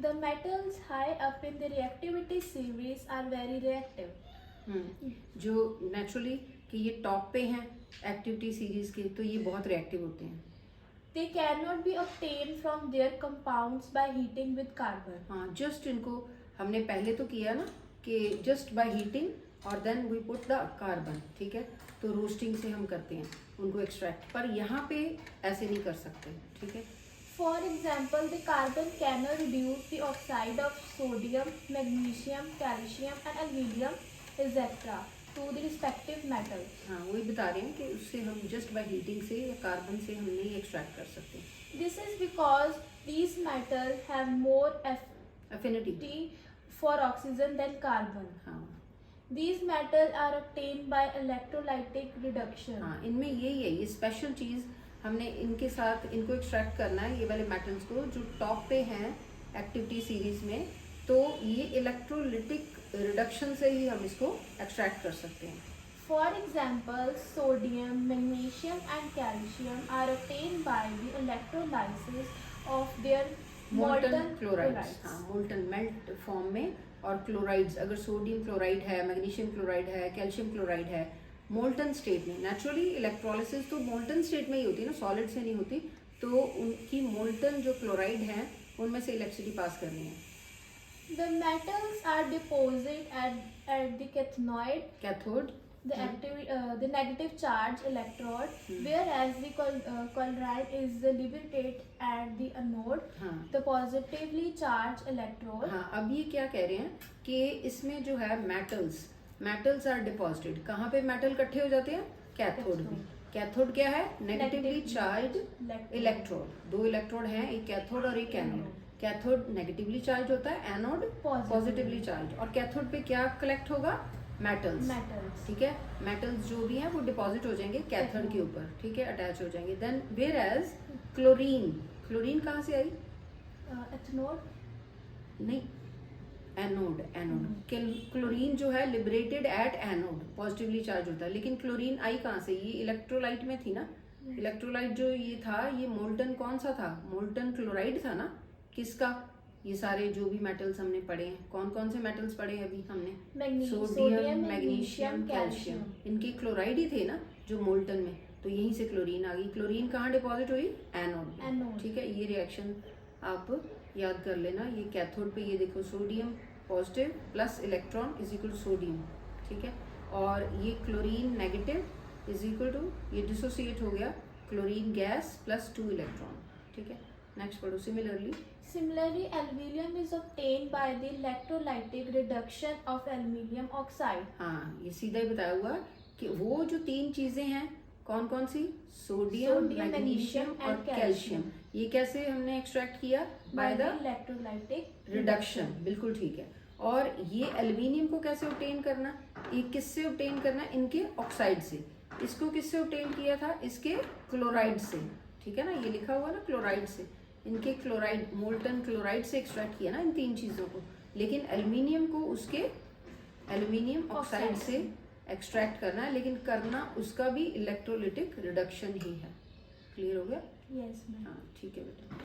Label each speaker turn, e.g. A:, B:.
A: The metals high up in the reactivity series are very reactive.
B: जो naturally कि ये top पे हैं एक्टिविटी सीरीज के, तो ये बहुत रिएक्टिव होते हैं.
A: They cannot be obtained from their compounds by heating with carbon.
B: हाँ, जस्ट इनको हमने पहले तो किया ना कि जस्ट बाय हीटिंग और then we put the carbon. ठीक है, तो रोस्टिंग से हम करते हैं उनको एक्सट्रैक्ट, पर यहाँ पे ऐसे नहीं कर सकते. ठीक है.
A: For example, the carbon cannot reduce the oxide of sodium, magnesium, calcium and aluminium, etc. to the respective metals.
B: हाँ, वही बता रहे हैं कि उससे हम जस्ट बाय हीटिंग से या कार्बन से हम नहीं एक्सट्रैक्ट कर सकते.
A: This is because these metals have more
B: affinity
A: for oxygen than carbon.
B: हाँ.
A: These metals are obtained by electrolytic reduction.
B: हाँ, इनमें यही है, ये स्पेशल चीज़ हमने इनके साथ इनको एक्सट्रैक्ट करना है, ये वाले मेटल्स को जो टॉप पे हैं एक्टिविटी सीरीज में. तो ये इलेक्ट्रोलिटिक रिडक्शन से ही हम इसको एक्सट्रैक्ट कर सकते हैं.
A: For example, sodium, magnesium and calcium are obtained by the electrolysis of their molten chlorides.
B: हाँ, मोल्टन मेल्ट फॉर्म में. और क्लोराइड्स, अगर सोडियम क्लोराइड है, मैग्नीशियम क्लोराइड है, कैल्शियम क्लोराइड है, मोल्टन स्टेट में. नेचुरली इलेक्ट्रोलिसिस तो मोल्टन स्टेट में ही होती है ना, सॉलिड से नहीं होती. तो उनकी मोल्टन जो क्लोराइड है उनमें से इलेक्ट्रिसिटी पास करनी है.
A: The metals are deposited at the
B: cathode.
A: the negative charge electrode, whereas the chloride is liberated at the anode, the positively charged electrode.
B: हाँ, अब ये क्या कह रहे हैं कि इसमें जो है मेटल्स आर डिपॉजिटेड. कहाँ पे मेटल इकट्ठे हो जाते हैं? कैथोड में. कैथोड क्या है? Negatively charge electrode. दो इलेक्ट्रोड हैं, एक कैथोड और एक एनोड. कैथोड नेगेटिवली चार्ज होता है, एनोड पॉजिटिवली चार्ज. और कैथोड पे क्या कलेक्ट होगा? मेटल्स. ठीक है, मेटल्स जो भी हैं वो डिपॉजिट हो जाएंगे कैथोड के ऊपर. ठीक है, अटैच हो जाएंगे. देन वेयर एज क्लोरीन कहाँ से आई?
A: एथनोड
B: नहीं, एनोड. क्लोरीन जो है liberated at anode, positively charge होता है. लेकिन क्लोरीन आई कहाँ से? ये इलेक्ट्रोलाइट में थी ना. इलेक्ट्रोलाइट जो ये था, ये मोल्टन कौन सा था? मोल्टन क्लोराइड था ना. किसका? ये सारे जो भी मेटल्स हमने पढ़े हैं, कौन कौन से मेटल्स पढ़े हैं अभी हमने? Sodium, magnesium, calcium. इनके क्लोराइड ही थे ना जो मोल्टन में. तो यहीं से क्लोरीन आ गई. क्लोरीन कहाँ डिपॉजिट हुई? एनोड. ठीक है, ये रिएक्शन आप याद कर लेना. ये कैथोड पे ये देखो, sodium positive plus electron is equal to sodium. ठीक है, और ये chlorine negative is equal to, ये डिसोसिएट हो गया, क्लोरीन गैस प्लस 2 इलेक्ट्रॉन. ठीक है, नेक्स्ट पढ़ो.
A: Similarly, aluminium is obtained by the electrolytic reduction of aluminium oxide.
B: हाँ, ये सीधा ही बताया हुआ कि वो जो तीन चीजें हैं कौन कौन सी? सोडियम, मैग्नीशियम और कैल्शियम. ये कैसे हमने एक्सट्रैक्ट किया? By the
A: electrolytic
B: reduction. बिल्कुल ठीक है. और ये एल्यूमिनियम को कैसे ऑब्टेन करना? ये किससे ऑब्टेन करना? इनके ऑक्साइड से. इसको किससे ऑब्टेन किया था? इसके क्लोराइड से. ठीक है ना, ये लिखा हुआ ना क्लोराइड से. इनके क्लोराइड, मोल्टन क्लोराइड से एक्सट्रैक्ट किया ना इन तीन चीजों को. लेकिन एल्यूमिनियम को उसके एल्यूमिनियम ऑक्साइड से एक्सट्रैक्ट करना है, लेकिन करना उसका भी इलेक्ट्रोलिटिक रिडक्शन ही है. क्लियर हो गया?
A: Yes, ma'am.
B: हाँ, ठीक है बेटा.